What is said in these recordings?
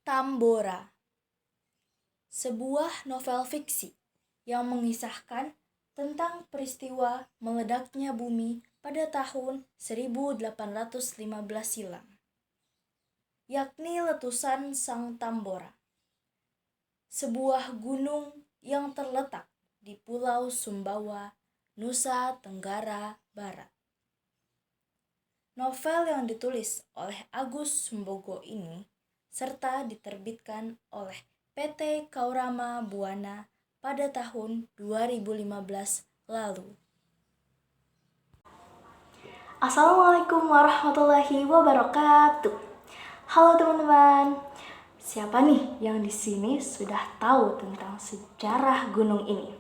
Tambora, sebuah novel fiksi yang mengisahkan tentang peristiwa meledaknya bumi pada tahun 1815 silam, yakni letusan Sang Tambora, sebuah gunung yang terletak di Pulau Sumbawa, Nusa Tenggara Barat. Novel yang ditulis oleh Agus Sumbogo ini serta diterbitkan oleh PT Kaurama Buana pada tahun 2015 lalu. Assalamualaikum warahmatullahi wabarakatuh. Halo teman-teman. Siapa nih yang di sini sudah tahu tentang sejarah gunung ini?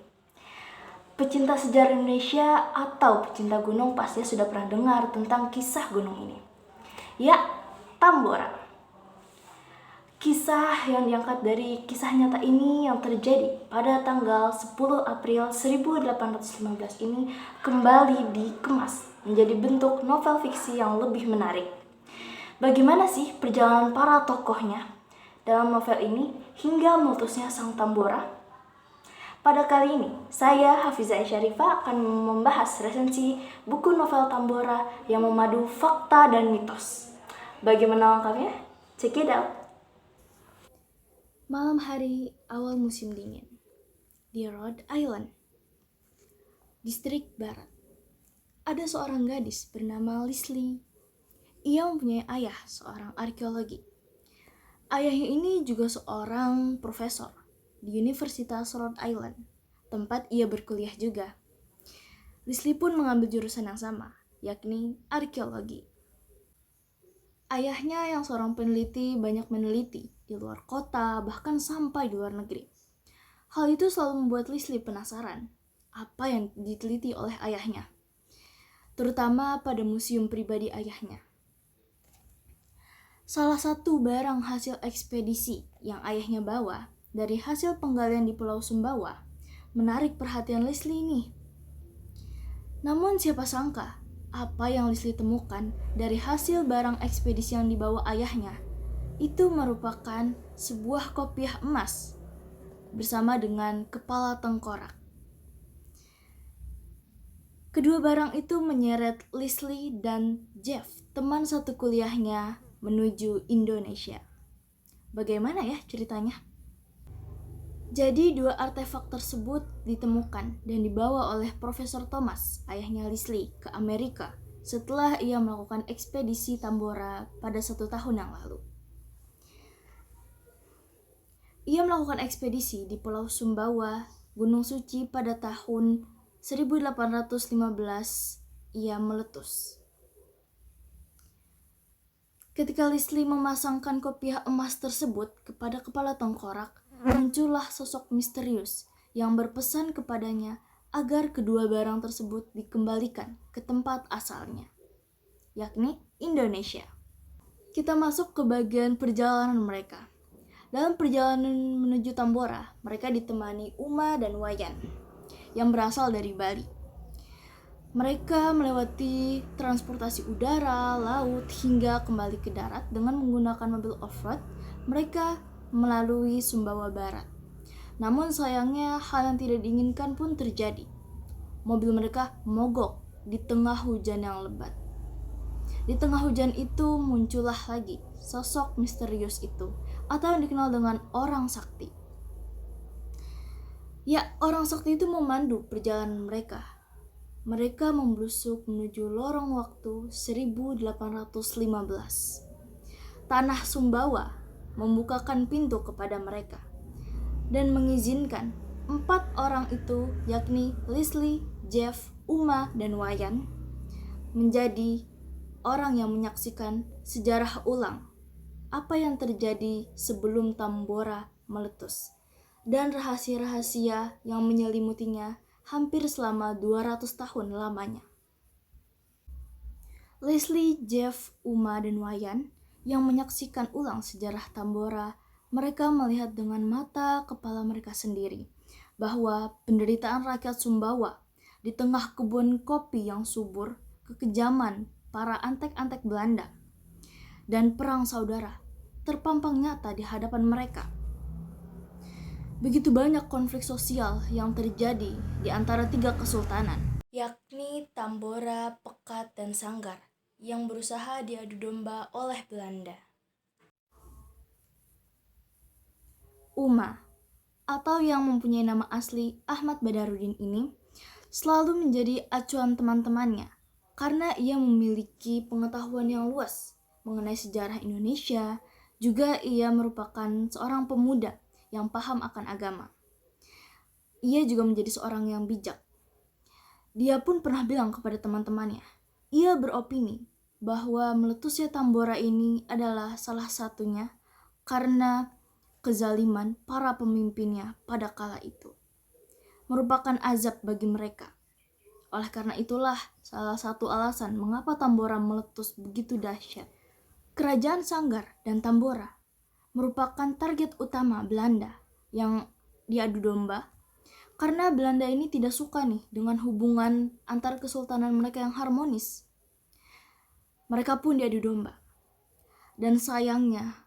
Pecinta sejarah Indonesia atau pecinta gunung pasti sudah pernah dengar tentang kisah gunung ini. Ya, Tambora. Kisah yang diangkat dari kisah nyata ini yang terjadi pada tanggal 10 April 1815 ini kembali dikemas menjadi bentuk novel fiksi yang lebih menarik. Bagaimana sih perjalanan para tokohnya dalam novel ini hingga meletusnya Sang Tambora? Pada kali ini, saya Hafizah Syarifah akan membahas resensi buku novel Tambora yang memadu fakta dan mitos. Bagaimana lengkapnya? Check it out! Malam hari awal musim dingin di Rhode Island, distrik barat, ada seorang gadis bernama Leslie. Ia mempunyai ayah seorang arkeologi. Ayahnya ini juga seorang profesor di Universitas Rhode Island, tempat ia berkuliah juga. Leslie pun mengambil jurusan yang sama, yakni arkeologi. Ayahnya yang seorang peneliti banyak meneliti di luar kota, bahkan sampai di luar negeri. Hal itu selalu membuat Leslie penasaran apa yang diteliti oleh ayahnya, terutama pada museum pribadi ayahnya. Salah satu barang hasil ekspedisi yang ayahnya bawa dari hasil penggalian di Pulau Sumbawa menarik perhatian Leslie nih. Namun siapa sangka apa yang Leslie temukan dari hasil barang ekspedisi yang dibawa ayahnya itu merupakan sebuah kopiah emas bersama dengan kepala tengkorak. Kedua barang itu menyeret Leslie dan Jeff, teman satu kuliahnya, menuju Indonesia. Bagaimana ya ceritanya? Jadi dua artefak tersebut ditemukan dan dibawa oleh Profesor Thomas, ayahnya Leslie, ke Amerika setelah ia melakukan ekspedisi Tambora pada 1 tahun yang lalu. Ia melakukan ekspedisi di Pulau Sumbawa, Gunung Suci pada tahun 1815. Ia meletus. Ketika Leslie memasangkan kopiah emas tersebut kepada kepala tengkorak, muncullah sosok misterius yang berpesan kepadanya agar kedua barang tersebut dikembalikan ke tempat asalnya, yakni Indonesia. Kita masuk ke bagian perjalanan mereka. Dalam perjalanan menuju Tambora, mereka ditemani Uma dan Wayan yang berasal dari Bali. Mereka melewati transportasi udara, laut, hingga kembali ke darat dengan menggunakan mobil off-road. Mereka melalui Sumbawa Barat. Namun sayangnya hal yang tidak diinginkan pun terjadi. Mobil mereka mogok di tengah hujan yang lebat. Di tengah hujan itu muncullah lagi sosok misterius itu, atau yang dikenal dengan orang sakti. Ya, orang sakti itu memandu perjalanan mereka. Mereka memblusuk menuju lorong waktu 1815. Tanah Sumbawa membukakan pintu kepada mereka dan mengizinkan 4 orang itu, yakni Leslie, Jeff, Uma, dan Wayan, menjadi orang yang menyaksikan sejarah ulang apa yang terjadi sebelum Tambora meletus. dan rahasia-rahasia yang menyelimutinya hampir selama 200 tahun lamanya. Leslie, Jeff, Uma, dan Wayan yang menyaksikan ulang sejarah Tambora, mereka melihat dengan mata kepala mereka sendiri bahwa penderitaan rakyat Sumbawa di tengah kebun kopi yang subur, kekejaman para antek-antek Belanda, dan perang saudara terpampang nyata di hadapan mereka. Begitu banyak konflik sosial yang terjadi di antara 3 kesultanan, yakni Tambora, Pekat, dan Sanggar, yang berusaha diadu domba oleh Belanda. Uma, atau yang mempunyai nama asli Ahmad Badarudin ini, selalu menjadi acuan teman-temannya karena ia memiliki pengetahuan yang luas mengenai sejarah Indonesia. Juga ia merupakan seorang pemuda yang paham akan agama. Ia juga menjadi seorang yang bijak. Dia pun pernah bilang kepada teman-temannya, ia beropini bahwa meletusnya Tambora ini adalah salah satunya karena kezaliman para pemimpinnya pada kala itu. Merupakan azab bagi mereka. Oleh karena itulah salah satu alasan mengapa Tambora meletus begitu dahsyat. Kerajaan Sanggar dan Tambora merupakan target utama Belanda yang diadu domba karena Belanda ini tidak suka nih dengan hubungan antar kesultanan mereka yang harmonis. Mereka pun diadu domba. Dan sayangnya,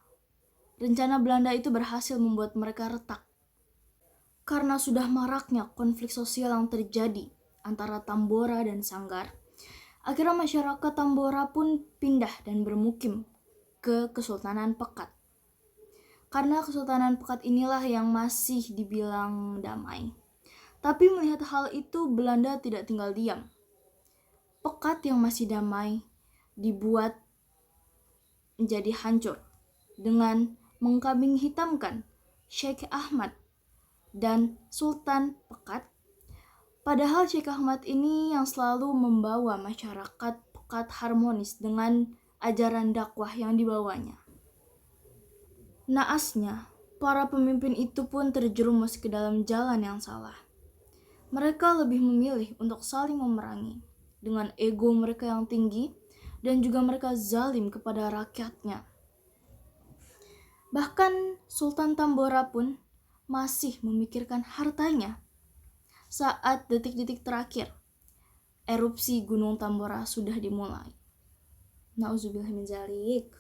rencana Belanda itu berhasil membuat mereka retak. Karena sudah maraknya konflik sosial yang terjadi antara Tambora dan Sanggar, akhirnya masyarakat Tambora pun pindah dan bermukim ke Kesultanan Pekat. Karena Kesultanan Pekat inilah yang masih dibilang damai. Tapi melihat hal itu, Belanda tidak tinggal diam. Pekat yang masih damai dibuat menjadi hancur dengan mengkambing hitamkan Sheikh Ahmad dan Sultan Pekat. Padahal Sheikh Ahmad ini yang selalu membawa masyarakat Pekat harmonis dengan ajaran dakwah yang dibawanya. Naasnya, para pemimpin itu pun terjerumus ke dalam jalan yang salah. Mereka lebih memilih untuk saling memerangi dengan ego mereka yang tinggi dan juga mereka zalim kepada rakyatnya. Bahkan Sultan Tambora pun masih memikirkan hartanya. Saat detik-detik terakhir, erupsi Gunung Tambora sudah dimulai. Nauzubillah min dzalik.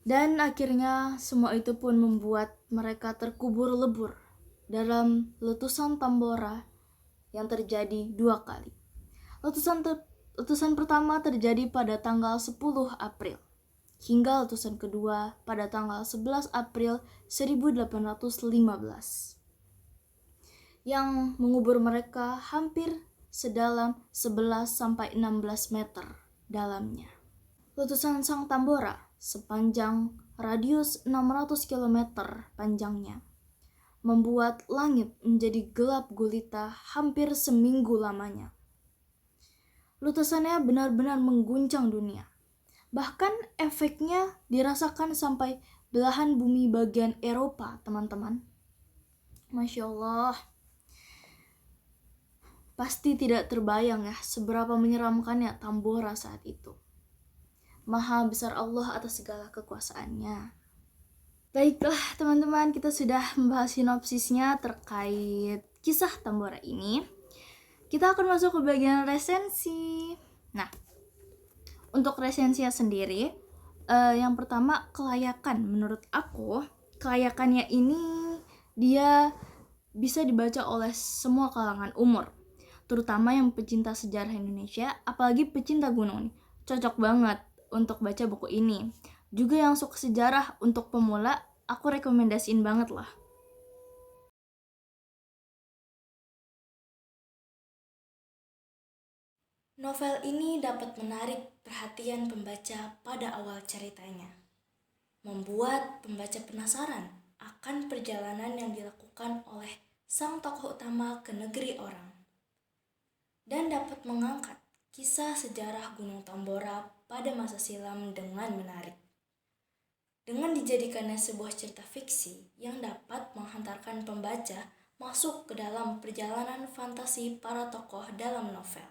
Dan akhirnya semua itu pun membuat mereka terkubur lebur dalam letusan Tambora yang terjadi 2 kali. Letusan pertama terjadi pada tanggal 10 April hingga letusan kedua pada tanggal 11 April 1815 yang mengubur mereka hampir sedalam 11-16 meter dalamnya. Letusan Sang Tambora sepanjang radius 600 km panjangnya membuat langit menjadi gelap gulita hampir seminggu lamanya. Letusannya benar-benar mengguncang dunia. Bahkan efeknya dirasakan sampai belahan bumi bagian Eropa, teman-teman. Masya Allah. Pasti tidak terbayang ya seberapa menyeramkannya Tambora saat itu. Maha besar Allah atas segala kekuasaannya. Baiklah teman-teman, kita sudah membahas sinopsisnya terkait kisah Tambora ini. Kita akan masuk ke bagian resensi. Nah, untuk resensinya sendiri, yang pertama kelayakan. Menurut aku, kelayakannya ini dia bisa dibaca oleh semua kalangan umur, terutama yang pecinta sejarah Indonesia, apalagi pecinta gunung. Cocok banget untuk baca buku ini. Juga yang suka sejarah untuk pemula, aku rekomendasiin banget lah. Novel ini dapat menarik perhatian pembaca pada awal ceritanya, membuat pembaca penasaran akan perjalanan yang dilakukan oleh sang tokoh utama ke negeri orang, dan dapat mengangkat kisah sejarah Gunung Tambora pada masa silam dengan menarik. Dengan dijadikannya sebuah cerita fiksi yang dapat menghantarkan pembaca masuk ke dalam perjalanan fantasi para tokoh dalam novel.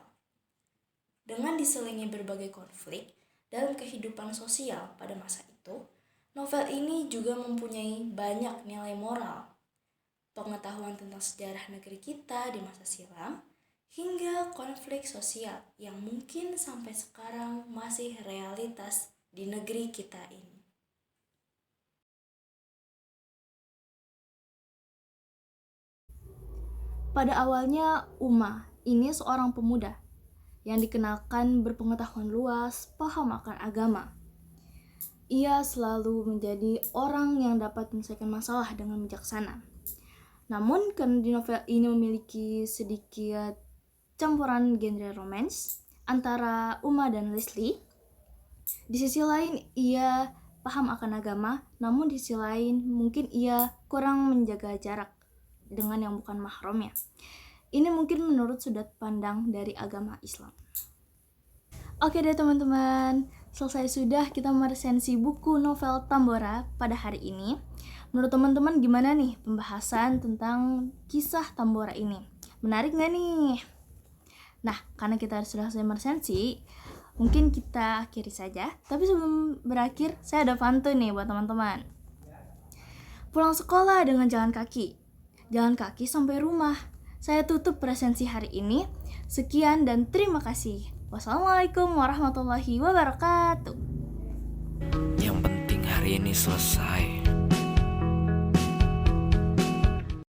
Dengan diselingi berbagai konflik dalam kehidupan sosial pada masa itu, novel ini juga mempunyai banyak nilai moral, pengetahuan tentang sejarah negeri kita di masa silam, hingga konflik sosial yang mungkin sampai sekarang masih realitas di negeri kita ini. Pada awalnya, Uma ini seorang pemuda yang dikenalkan berpengetahuan luas, paham akan agama. Ia selalu menjadi orang yang dapat menyelesaikan masalah dengan bijaksana. Namun, karena di novel ini memiliki sedikit campuran genre romance antara Uma dan Leslie, di sisi lain ia paham akan agama, namun di sisi lain mungkin ia kurang menjaga jarak dengan yang bukan mahramnya. Ini mungkin menurut sudut pandang dari agama Islam. Oke deh teman-teman, selesai sudah kita meresensi buku novel Tambora pada hari ini. Menurut teman-teman gimana nih pembahasan tentang kisah Tambora ini? Menarik gak nih? Nah, karena kita sudah selesai meresensi, mungkin kita akhiri saja. Tapi sebelum berakhir, saya ada pantun nih buat teman-teman. Pulang sekolah dengan jalan kaki sampai rumah. Saya tutup presensi hari ini. Sekian dan terima kasih. Wassalamualaikum warahmatullahi wabarakatuh. Yang penting hari ini selesai.